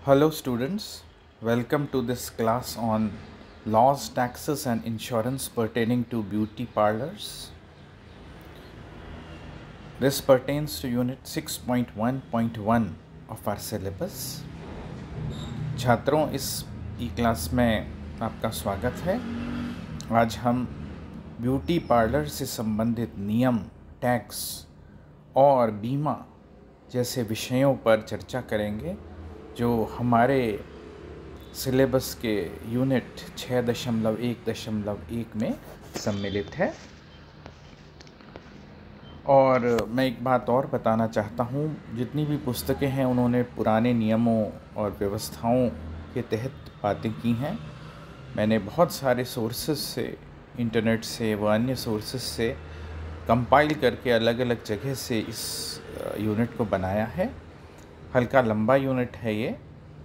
Hello students, welcome to this class on laws, taxes and insurance pertaining to beauty parlors. This pertains to unit 6.1.1 of our syllabus. छात्रों, इस ई class में आपका स्वागत है। आज हम ब्यूटी पार्लर से संबंधित नियम, टैक्स और बीमा जैसे विषयों पर चर्चा करेंगे जो हमारे सिलेबस के यूनिट 6.1.1 में सम्मिलित है। और मैं एक बात और बताना चाहता हूँ, जितनी भी पुस्तकें हैं उन्होंने पुराने नियमों और व्यवस्थाओं के तहत बातें की हैं। मैंने बहुत सारे सोर्सेस से, इंटरनेट से व अन्य सोर्सेस से कंपाइल करके अलग अलग जगह से इस यूनिट को बनाया है। हल्का लंबा यूनिट है ये,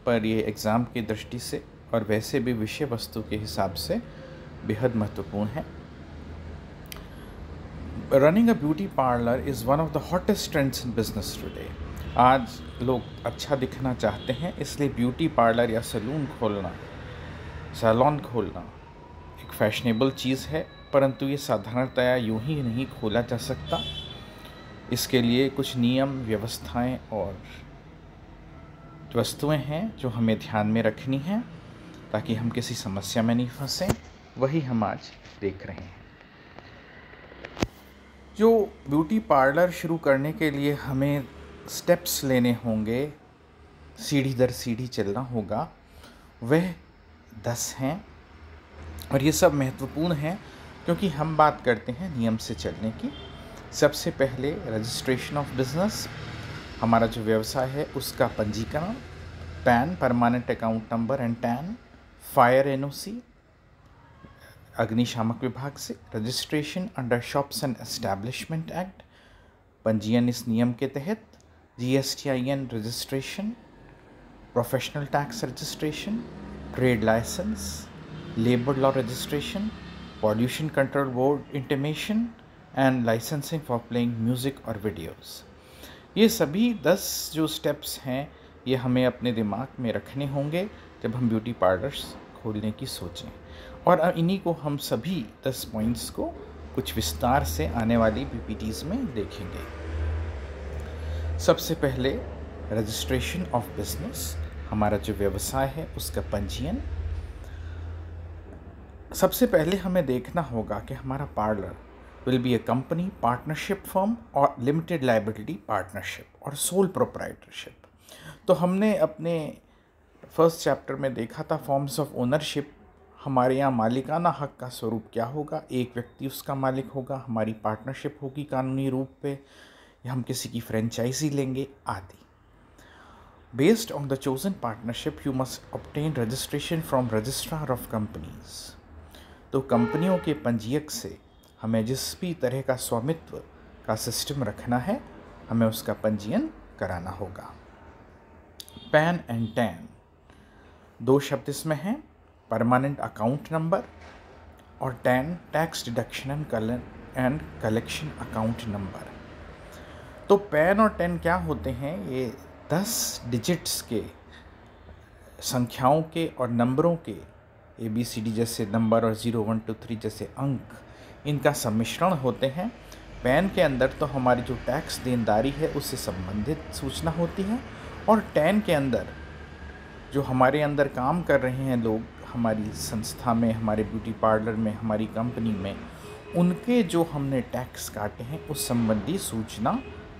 पर ये एग्ज़ाम की दृष्टि से और वैसे भी विषय वस्तु के हिसाब से बेहद महत्वपूर्ण है। Running a beauty parlour is one of the hottest trends in business today. आज लोग अच्छा दिखना चाहते हैं, इसलिए ब्यूटी पार्लर या सैलून खोलना एक फैशनेबल चीज़ है, परंतु ये साधारणतया यूं ही नहीं खोला जा सकता। इसके लिए कुछ नियम, व्यवस्थाएं और वस्तुएं हैं जो हमें ध्यान में रखनी हैं ताकि हम किसी समस्या में नहीं फंसें। वही हम आज देख रहे हैं। जो ब्यूटी पार्लर शुरू करने के लिए हमें स्टेप्स लेने होंगे, सीढ़ी दर सीढ़ी चलना होगा, वह 10 हैं। और ये सब महत्वपूर्ण हैं क्योंकि हम बात करते हैं नियम से चलने की। सबसे पहले रजिस्ट्रेशन ऑफ बिजनेस, हमारा जो व्यवसाय है उसका पंजीकरण, PAN permanent account number and TAN, fire NOC अग्निशामक विभाग से, registration under shops and establishment act, पंजीयन इस नियम के तहत, GSTIN registration, professional tax registration, trade licence, labour law registration, pollution control board intimation and licensing for playing music और videos. ये सभी 10 जो स्टेप्स हैं ये हमें अपने दिमाग में रखने होंगे जब हम ब्यूटी पार्लर्स खोलने की सोचें। और इन्हीं को हम सभी 10 पॉइंट्स को कुछ विस्तार से आने वाली PPTs में देखेंगे। सबसे पहले रजिस्ट्रेशन ऑफ बिजनेस, हमारा जो व्यवसाय है उसका पंजीयन। सबसे पहले हमें देखना होगा कि हमारा parlour will be a company, partnership firm और limited liability partnership और sole proprietorship। तो हमने अपने फर्स्ट चैप्टर में देखा था फॉर्म्स ऑफ ओनरशिप। हमारे यहाँ मालिकाना हक का स्वरूप क्या होगा, एक व्यक्ति उसका मालिक होगा, हमारी पार्टनरशिप होगी कानूनी रूप पे, या हम किसी की फ्रेंचाइजी लेंगे आदि। Based on the chosen partnership you must obtain registration from registrar of companies. तो कंपनियों के पंजीयक से हमें जिस भी तरह का स्वामित्व का सिस्टम रखना है हमें उसका पंजीयन कराना होगा। पैन एंड टैन, 2 शब्द इसमें हैं, परमानेंट अकाउंट नंबर और tan tax deduction and collection account number. तो पैन और टैन क्या होते हैं, ये 10 डिजिट्स के संख्याओं के और नंबरों के ABCD जैसे नंबर और 0 1 2 3 जैसे अंक, इनका सम्मिश्रण होते हैं। पैन के अंदर तो हमारी जो टैक्स देनदारी है उससे संबंधित सूचना होती है, और टैन के अंदर जो हमारे अंदर काम कर रहे हैं लोग, हमारी संस्था में, हमारे ब्यूटी पार्लर में, हमारी कंपनी में, उनके जो हमने टैक्स काटे हैं उस संबंधी सूचना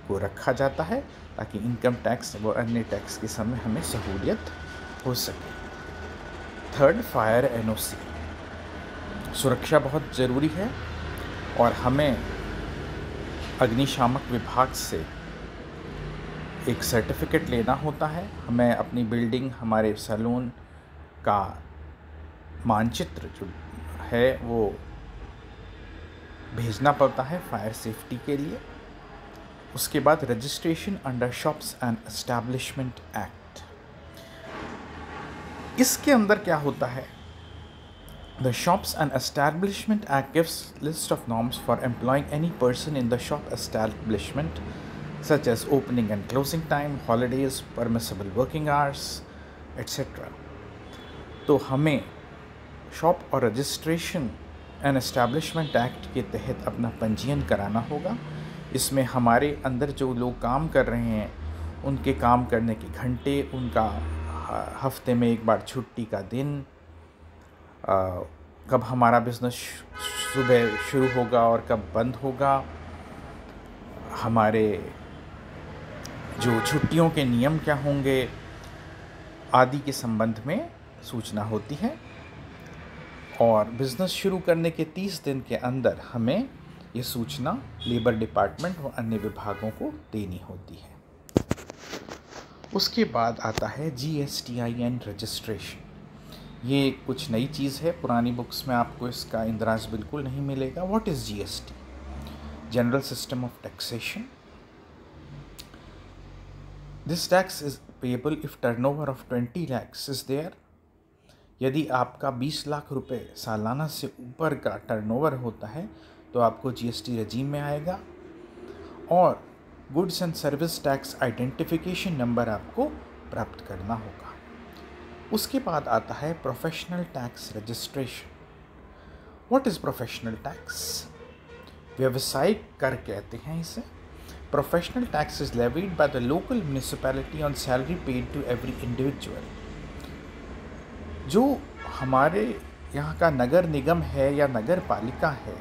को रखा जाता है ताकि इनकम टैक्स व अन्य टैक्स के समय हमें सहूलियत हो सके। थर्ड, फायर NOC, सुरक्षा बहुत ज़रूरी है और हमें अग्निशामक विभाग से एक सर्टिफिकेट लेना होता है। हमें अपनी बिल्डिंग, हमारे सैलून का मानचित्र जो है वो भेजना पड़ता है फायर सेफ्टी के लिए। उसके बाद registration under shops and establishment act, इसके अंदर क्या होता है, The Shops and Establishment Act gives list of norms for employing any person in the shop establishment such as opening and closing time, holidays, permissible working hours, etcetera. तो हमें shop और registration and establishment act के तहत अपना पंजीयन कराना होगा। इसमें हमारे अंदर जो लोग काम कर रहे हैं उनके काम करने के घंटे, उनका हफ्ते में एक बार छुट्टी का दिन, कब हमारा बिज़नेस सुबह शुरू होगा और कब बंद होगा, हमारे जो छुट्टियों के नियम क्या होंगे आदि के संबंध में सूचना होती है। और बिज़नेस शुरू करने के 30 दिन के अंदर हमें ये सूचना लेबर डिपार्टमेंट व अन्य विभागों को देनी होती है। उसके बाद आता है GSTIN रजिस्ट्रेशन। ये कुछ नई चीज़ है, पुरानी बुक्स में आपको इसका इंद्राज बिल्कुल नहीं मिलेगा। What is GST? General system of taxation. This tax is payable if turnover of 20 lakhs is there. यदि आपका 20 लाख रुपए सालाना से ऊपर का टर्नओवर होता है तो आपको GST रजीम में आएगा। और goods and service tax identification number आपको प्राप्त करना होगा। उसके बाद आता है professional tax registration. What is professional tax? व्यवसायिक कर कहते हैं इसे। Professional tax is levied by the local municipality on salary paid to every individual. जो हमारे यहाँ का नगर निगम है या नगर पालिका है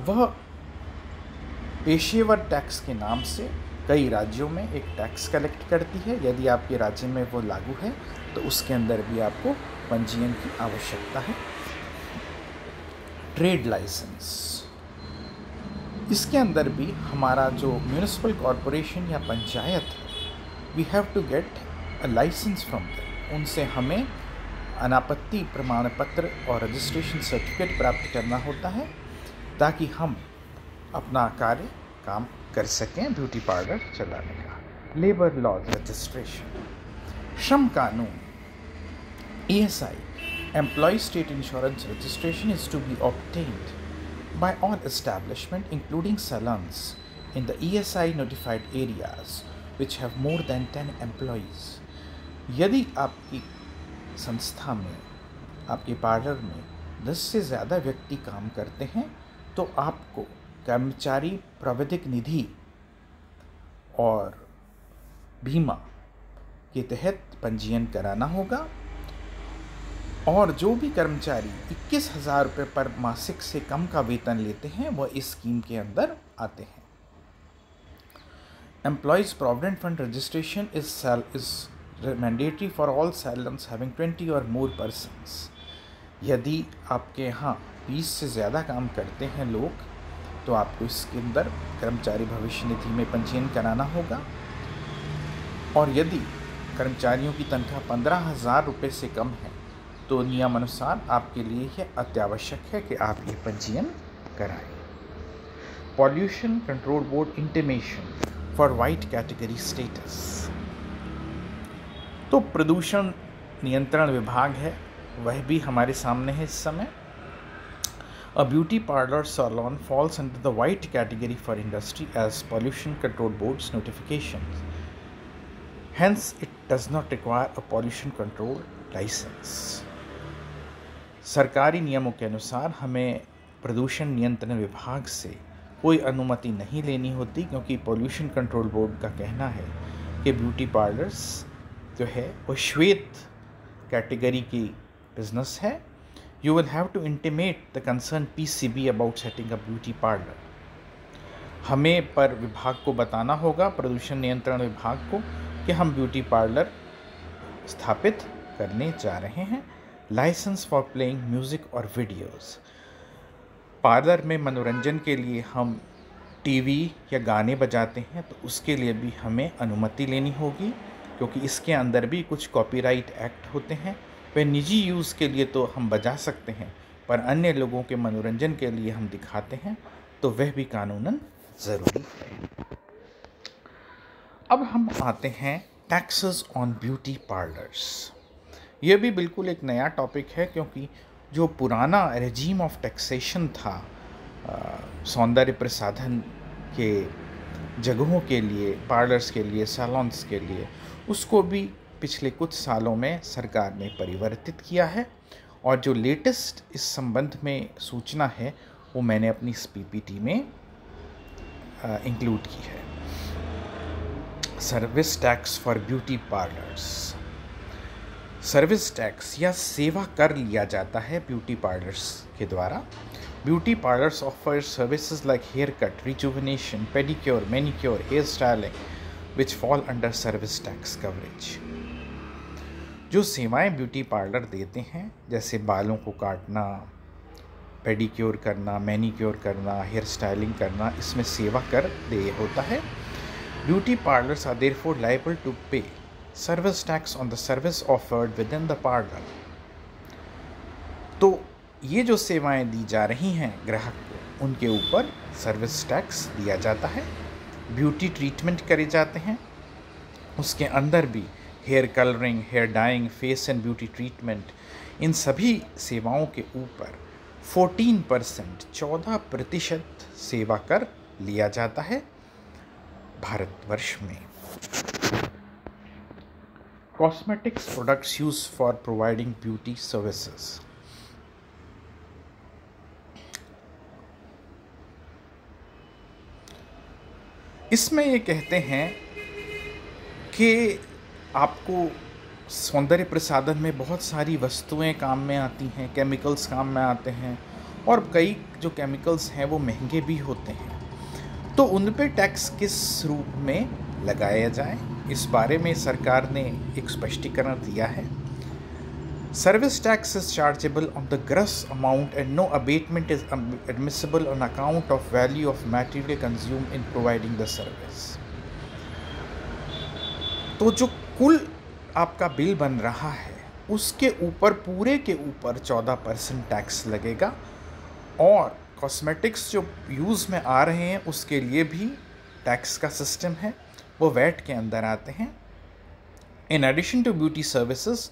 वह पेशेवर टैक्स के नाम से कई राज्यों में एक टैक्स कलेक्ट करती है। यदि आपके राज्य में वो लागू है तो उसके अंदर भी आपको पंजीयन की आवश्यकता है। ट्रेड लाइसेंस, इसके अंदर भी हमारा जो म्यूनिसिपल कॉरपोरेशन या पंचायत है we have to get a licence from them. उनसे हमें अनापत्ति प्रमाण पत्र और रजिस्ट्रेशन सर्टिफिकेट प्राप्त करना होता है ताकि हम अपना काम कर सकें ब्यूटी पार्लर चलाने का। लेबर लॉज रजिस्ट्रेशन, श्रम कानून, ESI employ state insurance registration is to be obtained by all establishment including salons in the ESI notified areas which have more than 10 employees। यदि आपकी संस्था में, आपके पार्लर में 10 से ज़्यादा व्यक्ति काम करते हैं तो आपको कर्मचारी प्राविधिक निधि और बीमा के तहत पंजीयन कराना होगा। और जो भी कर्मचारी 21,000 रुपये पर मासिक से कम का वेतन लेते हैं वह इस स्कीम के अंदर आते हैं। Employees provident fund registration is mandatory for all salons having 20 or more persons. यदि आपके यहाँ 20 से ज़्यादा काम करते हैं लोग तो आपको इसके अंदर कर्मचारी भविष्य निधि में पंजीयन कराना होगा। और यदि कर्मचारियों की तनख्वाह 15,000 रुपये से कम है तो नियमानुसार आपके लिए यह अत्यावश्यक है कि आप ये पंजीयन कराएं। Pollution control board intimation for white category status. तो प्रदूषण नियंत्रण विभाग है, वह भी हमारे सामने है इस समय। अ beauty parlour salon falls under the white category for industry as pollution control board's notification. Hence, it does not require a pollution control license. सरकारी नियमों के अनुसार हमें प्रदूषण नियंत्रण विभाग से कोई अनुमति नहीं लेनी होती क्योंकि पोल्यूशन कंट्रोल बोर्ड का कहना है कि ब्यूटी पार्लर्स जो है वो श्वेत कैटेगरी की बिजनेस है। You will have to intimate the concern PCB about setting a beauty parlour. हमें पर विभाग को बताना होगा, प्रदूषण नियंत्रण विभाग को, कि हम ब्यूटी पार्लर स्थापित करने जा रहे हैं। लाइसेंस फॉर प्लेइंग म्यूज़िक और वीडियोस, पार्लर में मनोरंजन के लिए हम टीवी या गाने बजाते हैं तो उसके लिए भी हमें अनुमति लेनी होगी क्योंकि इसके अंदर भी कुछ कॉपीराइट एक्ट होते हैं। वे निजी यूज़ के लिए तो हम बजा सकते हैं पर अन्य लोगों के मनोरंजन के लिए हम दिखाते हैं तो वह भी कानूनन ज़रूरी है। अब हम आते हैं टैक्सेस ऑन ब्यूटी पार्लर्स। ये भी बिल्कुल एक नया टॉपिक है क्योंकि जो पुराना रेजीम ऑफ टैक्सेशन था सौंदर्य प्रसाधन के जगहों के लिए, पार्लर्स के लिए, सैलॉन्स के लिए, उसको भी पिछले कुछ सालों में सरकार ने परिवर्तित किया है, और जो लेटेस्ट इस संबंध में सूचना है वो मैंने अपनी इस पीपीटी में इंक्लूड की है। Service tax for beauty parlours. Service tax या सेवा कर लिया जाता है ब्यूटी पार्लर्स के द्वारा। Beauty parlours offer services like hair cut, rejuvenation, pedicure, manicure, hair styling which fall under service tax coverage. जो सेवाएं ब्यूटी पार्लर देते हैं, जैसे बालों को काटना, पेडिक्योर करना, मैनिक्योर करना, हेयर स्टाइलिंग करना, इसमें सेवा कर देय होता है। Beauty parlours are therefore liable to pay service tax on the service offered within the parlour. तो ये जो सेवाएं दी जा रही हैं ग्राहक को, उनके ऊपर सर्विस टैक्स दिया जाता है। ब्यूटी ट्रीटमेंट करे जाते हैं, उसके अंदर भी hair colouring, hair dyeing, face and beauty treatment, इन सभी सेवाओं के ऊपर 14% सेवा कर लिया जाता है भारतवर्ष में। Cosmetics products use for providing beauty services. इसमें ये कहते हैं कि आपको सौंदर्य प्रसाधन में बहुत सारी वस्तुएं काम में आती हैं, केमिकल्स काम में आते हैं, और कई जो केमिकल्स हैं वो महंगे भी होते हैं। तो उन पे टैक्स किस रूप में लगाया जाए, इस बारे में सरकार ने एक स्पष्टीकरण दिया है। Service tax is chargeable on the gross amount and no abatement is admissible on account of value of material consume in providing the service. तो जो कुल आपका बिल बन रहा है उसके ऊपर, पूरे के ऊपर 14% टैक्स लगेगा, और कॉस्मेटिक्स जो यूज़ में आ रहे हैं उसके लिए भी टैक्स का सिस्टम है, वो वैट के अंदर आते हैं। In addition to beauty services,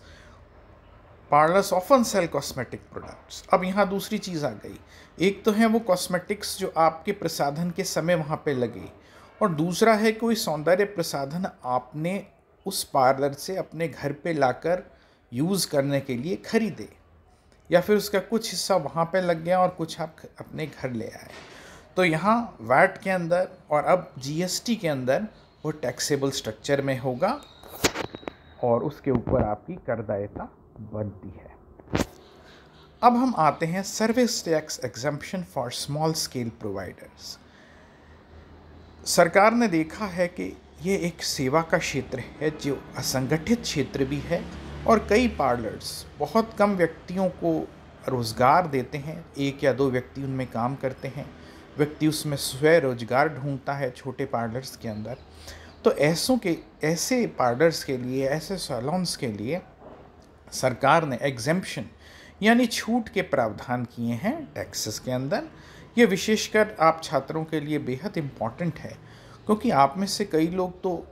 parlours often sell cosmetic products. अब यहाँ दूसरी चीज़ आ गई, एक तो है वो कॉस्मेटिक्स जो आपके प्रसाधन के समय वहाँ पे लगे, और दूसरा है कोई सौंदर्य प्रसाधन आपने उस पार्लर से अपने घर पे लाकर यूज़ करने के लिए खरीदे, या फिर उसका कुछ हिस्सा वहाँ पे लग गया और कुछ आप अपने घर ले आए। तो यहाँ वैट के अंदर और अब जीएसटी के अंदर वो टैक्सेबल स्ट्रक्चर में होगा, और उसके ऊपर आपकी करदायिता बनती है। अब हम आते हैं service tax exemption for small scale providers. सरकार ने देखा है कि ये एक सेवा का क्षेत्र है जो असंगठित क्षेत्र भी है, और कई पार्लर्स बहुत कम व्यक्तियों को रोज़गार देते हैं, 1 या 2 व्यक्ति उनमें काम करते हैं, व्यक्ति उसमें स्वयं रोजगार ढूंढता है छोटे पार्लर्स के अंदर। तो ऐसे पार्लर्स के लिए, ऐसे सैलून्स के लिए सरकार ने एग्जेम्पशन यानी छूट के प्रावधान किए हैं टैक्सेस के अंदर। ये विशेषकर आप छात्रों के लिए बेहद इम्पॉर्टेंट है, क्योंकि आप में से कई लोग तो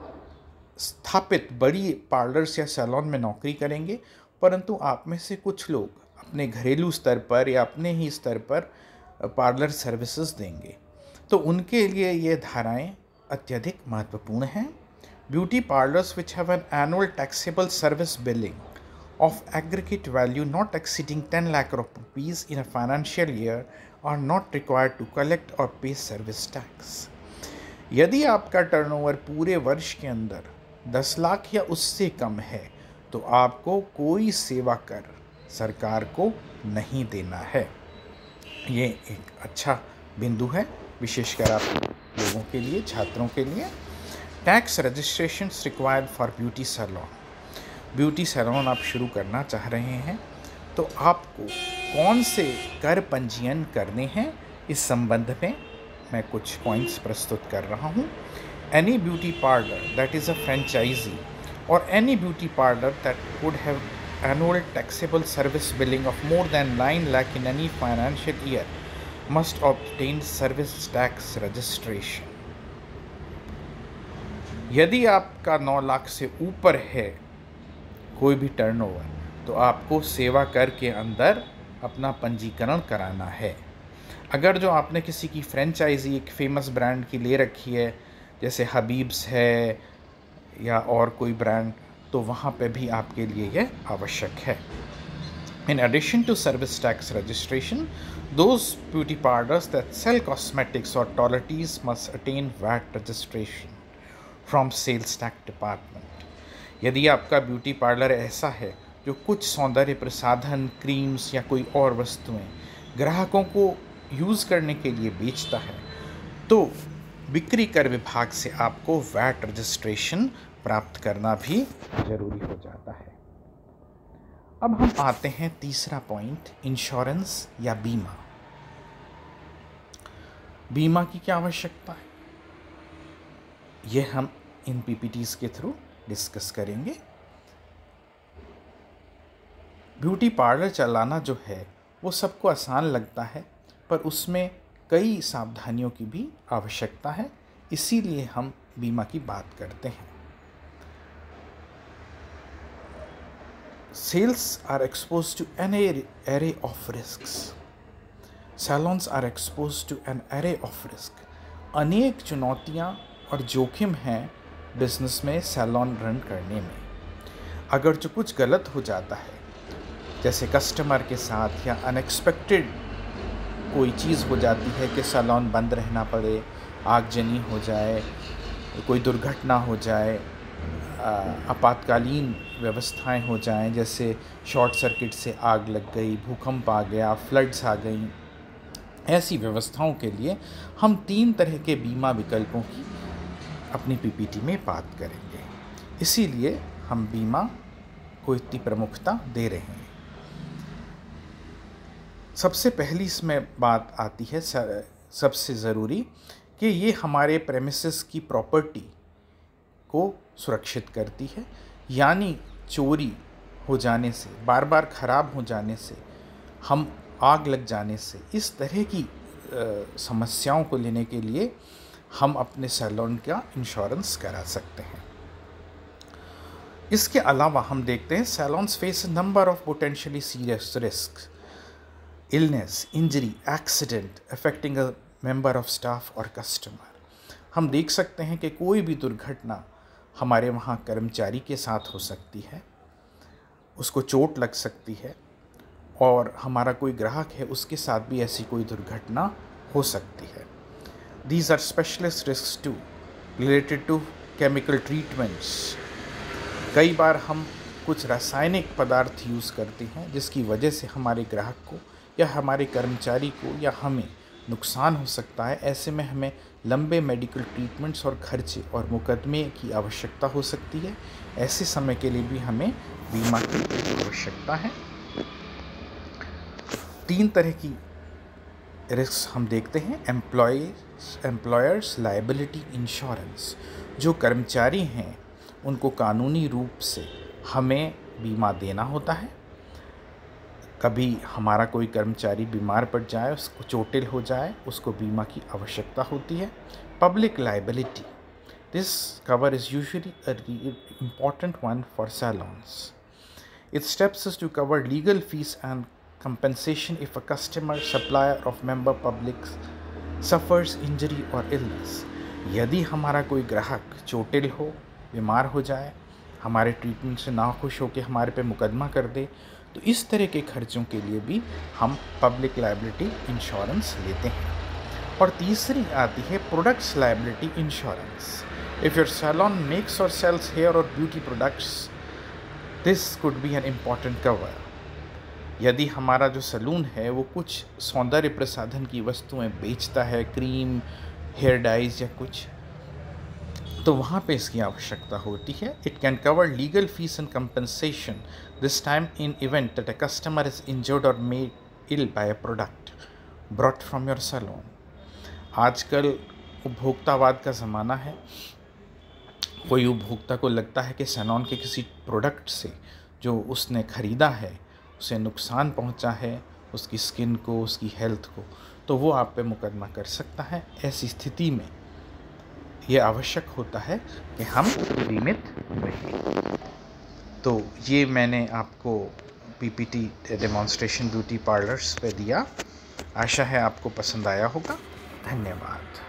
स्थापित बड़ी पार्लर्स या सैलून में नौकरी करेंगे, परंतु आप में से कुछ लोग अपने घरेलू स्तर पर या अपने ही स्तर पर पार्लर सर्विसेज देंगे, तो उनके लिए ये धाराएं अत्यधिक महत्वपूर्ण हैं। Beauty parlours which have an annual taxable service billing of aggregate value not exceeding 10 lakh rupees in a financial year are not required to collect और पे सर्विस टैक्स। यदि आपका टर्नओवर पूरे वर्ष के अंदर 10 लाख या उससे कम है, तो आपको कोई सेवा कर सरकार को नहीं देना है। ये एक अच्छा बिंदु है, विशेषकर आप लोगों के लिए, छात्रों के लिए। Tax registration required for beauty salon. Beauty salon आप शुरू करना चाह रहे हैं, तो आपको कौन से कर पंजीयन करने हैं, इस संबंध में मैं कुछ पॉइंट्स प्रस्तुत कर रहा हूँ। Any beauty parlour that is a franchisee or any beauty parlour that would have annual taxable service billing of more than 9 lakh in any financial year must obtain service tax registration. यदि आपका 9 लाख से ऊपर है कोई भी turnover, तो आपको सेवा कर के अंदर अपना पंजीकरण कराना है। अगर जो आपने किसी की फ्रेंचाइजी एक फेमस ब्रांड की ले रखी है, जैसे हबीब्स है या और कोई ब्रांड, तो वहाँ पे भी आपके लिए यह आवश्यक है। In addition to service tax registration, those beauty parlors that sell cosmetics or toiletries must attain VAT registration from sales tax department. यदि आपका ब्यूटी पार्लर ऐसा है जो कुछ सौंदर्य प्रसाधन, क्रीम्स या कोई और वस्तुएं ग्राहकों को यूज़ करने के लिए बेचता है, तो बिक्री कर विभाग से आपको वैट रजिस्ट्रेशन प्राप्त करना भी जरूरी हो जाता है। अब हम आते हैं तीसरा पॉइंट, इंश्योरेंस या बीमा। बीमा की क्या आवश्यकता है, यह हम इन पीपीटीज के थ्रू डिस्कस करेंगे। ब्यूटी पार्लर चलाना जो है वो सबको आसान लगता है, पर उसमें कई सावधानियों की भी आवश्यकता है, इसीलिए हम बीमा की बात करते हैं। Sales are exposed to an array of risks. Salons are exposed to an array of risk. अनेक चुनौतियाँ और जोखिम हैं बिजनेस में सैलून रन करने में। अगर जो कुछ गलत हो जाता है, जैसे कस्टमर के साथ या अनएक्सपेक्टेड कोई चीज़ हो जाती है कि सैलून बंद रहना पड़े, आगजनी हो जाए, कोई दुर्घटना हो जाए, आपातकालीन व्यवस्थाएं हो जाएं, जैसे शॉर्ट सर्किट से आग लग गई, भूकंप आ गया, फ्लड्स आ गई, ऐसी व्यवस्थाओं के लिए हम 3 तरह के बीमा विकल्पों की अपनी पीपीटी में बात करेंगे। इसीलिए हम बीमा को इतनी प्रमुखता दे रहे हैं। सबसे पहली इसमें बात आती है सबसे ज़रूरी कि ये हमारे प्रेमिसेस की प्रॉपर्टी को सुरक्षित करती है, यानी चोरी हो जाने से, बार बार ख़राब हो जाने से, हम आग लग जाने से, इस तरह की समस्याओं को लेने के लिए हम अपने सैलून का इंश्योरेंस करा सकते हैं। इसके अलावा हम देखते हैं saloons face number of potentially serious risk, illness, injury, accident affecting a member of staff और कस्टमर। हम देख सकते हैं कि कोई भी दुर्घटना हमारे वहाँ कर्मचारी के साथ हो सकती है, उसको चोट लग सकती है, और हमारा कोई ग्राहक है उसके साथ भी ऐसी कोई दुर्घटना हो सकती है। These are specialist risks too, related to chemical treatments. कई बार हम कुछ रासायनिक पदार्थ यूज़ करते हैं जिसकी वजह से हमारे ग्राहक को या हमारे कर्मचारी को या हमें नुकसान हो सकता है। ऐसे में हमें लंबे मेडिकल ट्रीटमेंट्स और खर्चे और मुकदमे की आवश्यकता हो सकती है। ऐसे समय के लिए भी हमें बीमा की आवश्यकता है। 3 तरह की रिस्क हम देखते हैं। एम्प्लॉयर्स लायबिलिटी इंश्योरेंस, जो कर्मचारी हैं उनको कानूनी रूप से हमें बीमा देना होता है। कभी हमारा कोई कर्मचारी बीमार पड़ जाए, उसको चोटिल हो जाए, उसको बीमा की आवश्यकता होती है। Public liability, this cover is usually a important one for salons. It steps is to cover legal fees and compensation if a customer, supplier of member public suffers injury or illness. यदि हमारा कोई ग्राहक चोटिल हो, बीमार हो जाए, हमारे ट्रीटमेंट से नाखुश हो के हमारे पे मुकदमा कर दे, तो इस तरह के खर्चों के लिए भी हम पब्लिक लायबिलिटी इंश्योरेंस लेते हैं। और तीसरी आती है products liability insurance. If your salon makes और सेल्स हेयर और beauty products, this could be an important cover. यदि हमारा जो सैलून है वो कुछ सौंदर्य प्रसाधन की वस्तुएं बेचता है, क्रीम, हेयर डाइज या कुछ, तो वहाँ पे इसकी आवश्यकता होती है। It can cover legal fees and compensation this time in event that a customer is injured or made ill by a product brought from your salon. आजकल उपभोक्तावाद का ज़माना है। कोई उपभोक्ता को लगता है कि सैलून के किसी प्रोडक्ट से जो उसने ख़रीदा है उसे नुकसान पहुंचा है, उसकी स्किन को, उसकी हेल्थ को, तो वो आप पे मुकदमा कर सकता है। ऐसी स्थिति में ये आवश्यक होता है कि हम बीमित रहें। तो ये मैंने आपको पीपीटी डेमोन्स्ट्रेशन ब्यूटी पार्लर्स पे दिया। आशा है आपको पसंद आया होगा। धन्यवाद।